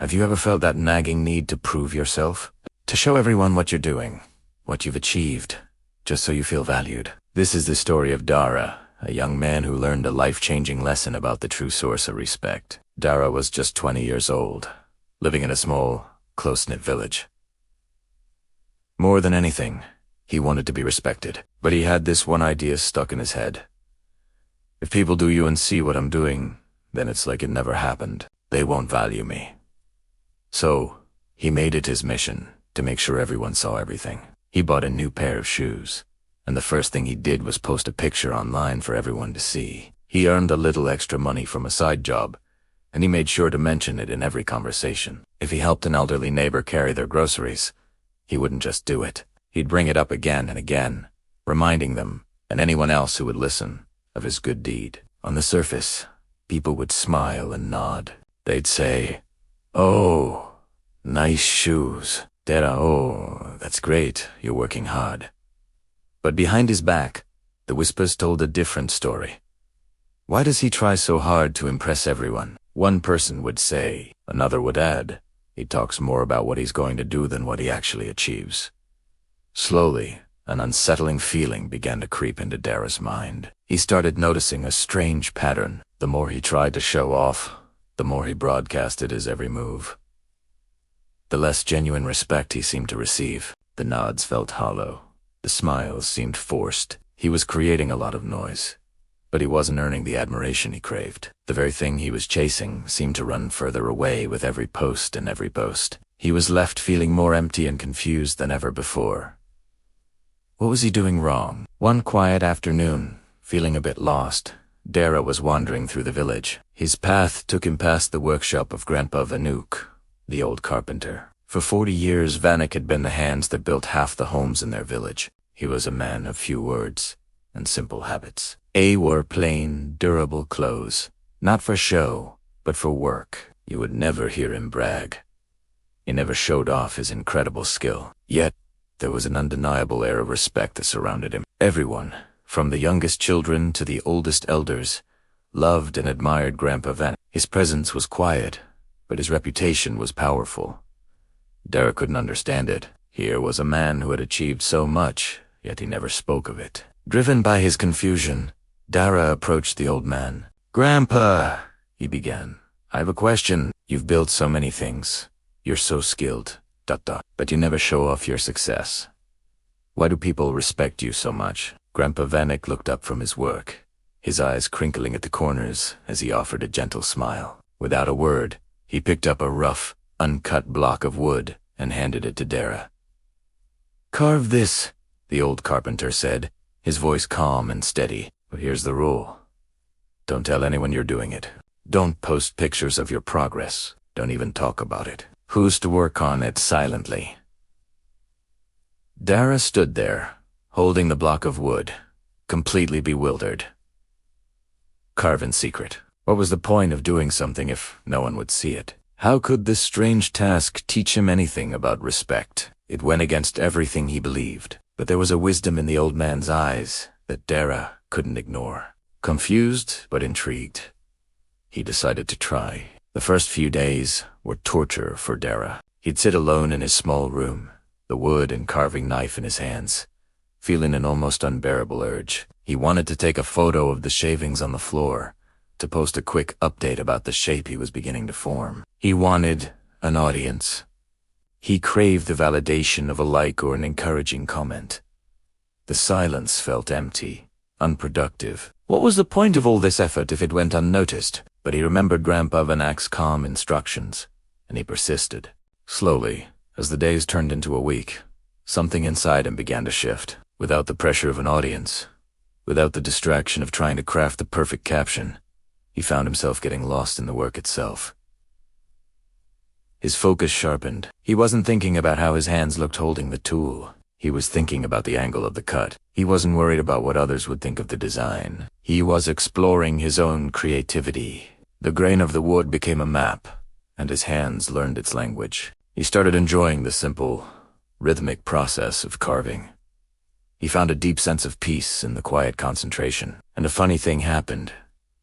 Have you ever felt that nagging need to prove yourself? To show everyone what you're doing, what you've achieved, just so you feel valued? This is the story of Dara, a young man who learned a life-changing lesson about the true source of respect. Dara was just 20 years old, living in a small, close-knit village. More than anything, he wanted to be respected, but he had this one idea stuck in his head. If people do you and see what I'm doing, then it's like it never happened. They won't value me. So, he made it his mission to make sure everyone saw everything. He bought a new pair of shoes, and the first thing he did was post a picture online for everyone to see. He earned a little extra money from a side job, and he made sure to mention it in every conversation. If he helped an elderly neighbor carry their groceries, he wouldn't just do it. He'd bring it up again and again, reminding them, and anyone else who would listen, of his good deed. On the surface, people would smile and nod. They'd say, "Oh, nice shoes. Dara, oh, that's great, you're working hard." But behind his back, the whispers told a different story. Why does he try so hard to impress everyone? One person would say, another would add, he talks more about what he's going to do than what he actually achieves. Slowly, an unsettling feeling began to creep into Dara's mind. He started noticing a strange pattern. The more he tried to show off, the more he broadcasted his every move. The less genuine respect he seemed to receive. The nods felt hollow. The smiles seemed forced. He was creating a lot of noise, but he wasn't earning the admiration he craved. The very thing he was chasing seemed to run further away with every post and every boast. He was left feeling more empty and confused than ever before. What was he doing wrong? One quiet afternoon, feeling a bit lost, Dara was wandering through the village. His path took him past the workshop of Grandpa Vanuk, the old carpenter. For 40 years, Vanek had been the hands that built half the homes in their village. He was a man of few words and simple habits. He wore plain, durable clothes, not for show, but for work. You would never hear him brag. He never showed off his incredible skill. Yet, there was an undeniable air of respect that surrounded him. Everyone, from the youngest children to the oldest elders, loved and admired Grandpa Vanek. His presence was quiet, but his reputation was powerful. Dara couldn't understand it. Here was a man who had achieved so much, yet he never spoke of it. Driven by his confusion, Dara approached the old man. "Grandpa," he began, "I have a question. You've built so many things. You're so skilled, but you never show off your success. Why do people respect you so much?" Grandpa Vanek looked up from his work, his eyes crinkling at the corners as he offered a gentle smile. Without a word, he picked up a rough, uncut block of wood and handed it to Dara. "Carve this," the old carpenter said, his voice calm and steady. "But here's the rule. Don't tell anyone you're doing it. Don't post pictures of your progress. Don't even talk about it. Who's to work on it silently?" Dara stood there, holding the block of wood, completely bewildered. Carve in secret. What was the point of doing something if no one would see it? How could this strange task teach him anything about respect? It went against everything he believed, but there was a wisdom in the old man's eyes that Dara couldn't ignore. Confused but intrigued, he decided to try. The first few days were torture for Dara. He'd sit alone in his small room, the wood and carving knife in his hands, feeling an almost unbearable urge. He wanted to take a photo of the shavings on the floor, to post a quick update about the shape he was beginning to form. He wanted an audience. He craved the validation of a like or an encouraging comment. The silence felt empty, unproductive. What was the point of all this effort if it went unnoticed? But he remembered Grandpa Vanek's calm instructions, and he persisted. Slowly, as the days turned into a week, something inside him began to shift. Without the pressure of an audience, without the distraction of trying to craft the perfect caption, he found himself getting lost in the work itself. His focus sharpened. He wasn't thinking about how his hands looked holding the tool. He was thinking about the angle of the cut. He wasn't worried about what others would think of the design. He was exploring his own creativity. The grain of the wood became a map, and his hands learned its language. He started enjoying the simple, rhythmic process of carving. He found a deep sense of peace in the quiet concentration, and a funny thing happened.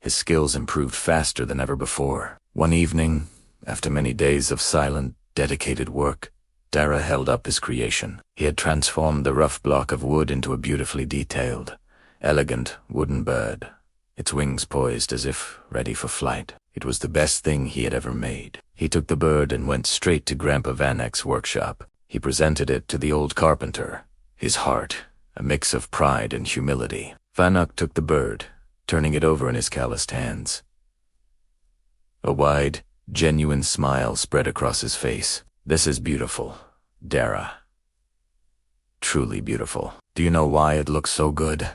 His skills improved faster than ever before. One evening, After many days of silent, dedicated work, Dara held up his creation. He had transformed the rough block of wood into a beautifully detailed, elegant wooden bird, its wings poised as if ready for flight. It was the best thing he had ever made. He took the bird and went straight to Grandpa Van Eyck's workshop. He presented it to the old carpenter, his heart a mix of pride and humility. Van Eyck took the bird, turning it over in his calloused hands. A wide, genuine smile spread across his face. "This is beautiful, Dara. Truly beautiful. Do you know why it looks so good?"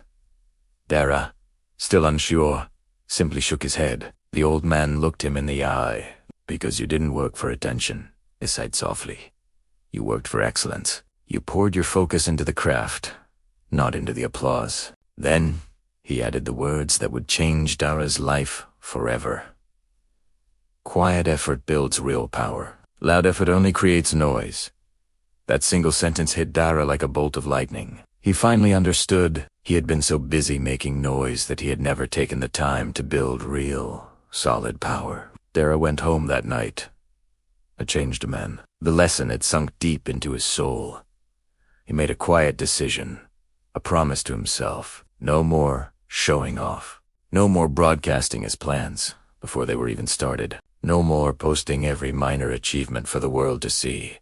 Dara, still unsure, simply shook his head. The old man looked him in the eye. "Because you didn't work for attention," he sighed softly. "You worked for excellence. You poured your focus into the craft, not into the applause." Then he added the words that would change Dara's life forever. "Quiet effort builds real power. Loud effort only creates noise." That single sentence hit Dara like a bolt of lightning. He finally understood. He had been so busy making noise that he had never taken the time to build real, solid power. Dara went home that night, a changed man. The lesson had sunk deep into his soul. He made a quiet decision, a promise to himself. No more showing off. No more broadcasting his plans before they were even started. No more posting every minor achievement for the world to see.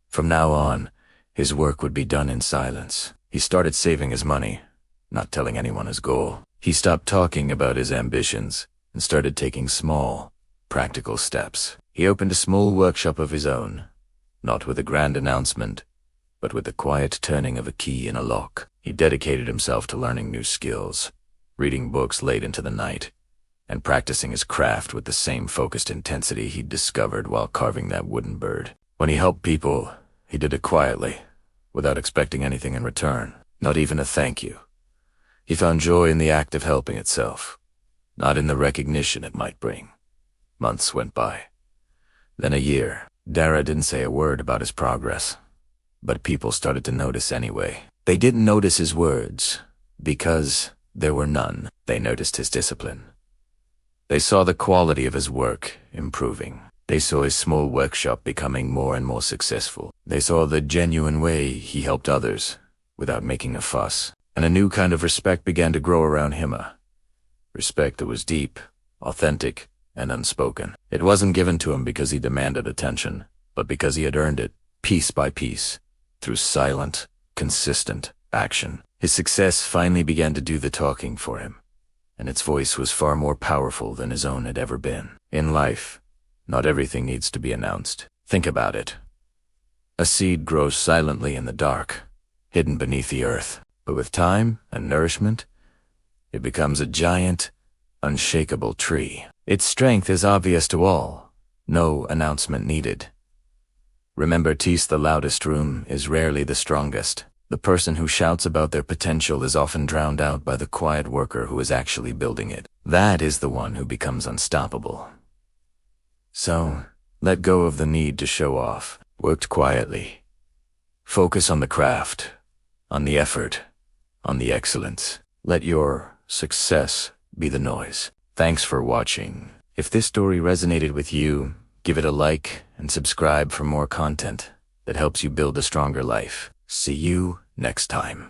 From now on, his work would be done in silence. He started saving his money, not telling anyone his goal. He stopped talking about his ambitions and started taking small, practical steps. He opened a small workshop of his own, not with a grand announcement, but with the quiet turning of a key in a lock. He dedicated himself to learning new skills, reading books late into the night, and practicing his craft with the same focused intensity he'd discovered while carving that wooden bird. When he helped people, he did it quietly, without expecting anything in return, not even a thank you. He found joy in the act of helping itself, not in the recognition it might bring. Months went by. Then a year. Dara didn't say a word about his progress, but people started to notice anyway. They didn't notice his words, because there were none. They noticed his discipline. They saw the quality of his work improving. They saw his small workshop becoming more and more successful. They saw the genuine way he helped others without making a fuss. And a new kind of respect began to grow around him. Respect that was deep, authentic, and unspoken. It wasn't given to him because he demanded attention, but because he had earned it, piece by piece, through silent, consistent action. His success finally began to do the talking for him, and its voice was far more powerful than his own had ever been. In life, not everything needs to be announced. Think about it. A seed grows silently in the dark, hidden beneath the earth. But with time and nourishment, it becomes a giant, unshakable tree. Its strength is obvious to all. No announcement needed. Remember, the loudest room is rarely the strongest. The person who shouts about their potential is often drowned out by the quiet worker who is actually building it. That is the one who becomes unstoppable. So, let go of the need to show off. Work quietly. Focus on the craft, on the effort, on the excellence. Let your success be the noise. Thanks for watching. If this story resonated with you, give it a like and subscribe for more content that helps you build a stronger life. See you next time.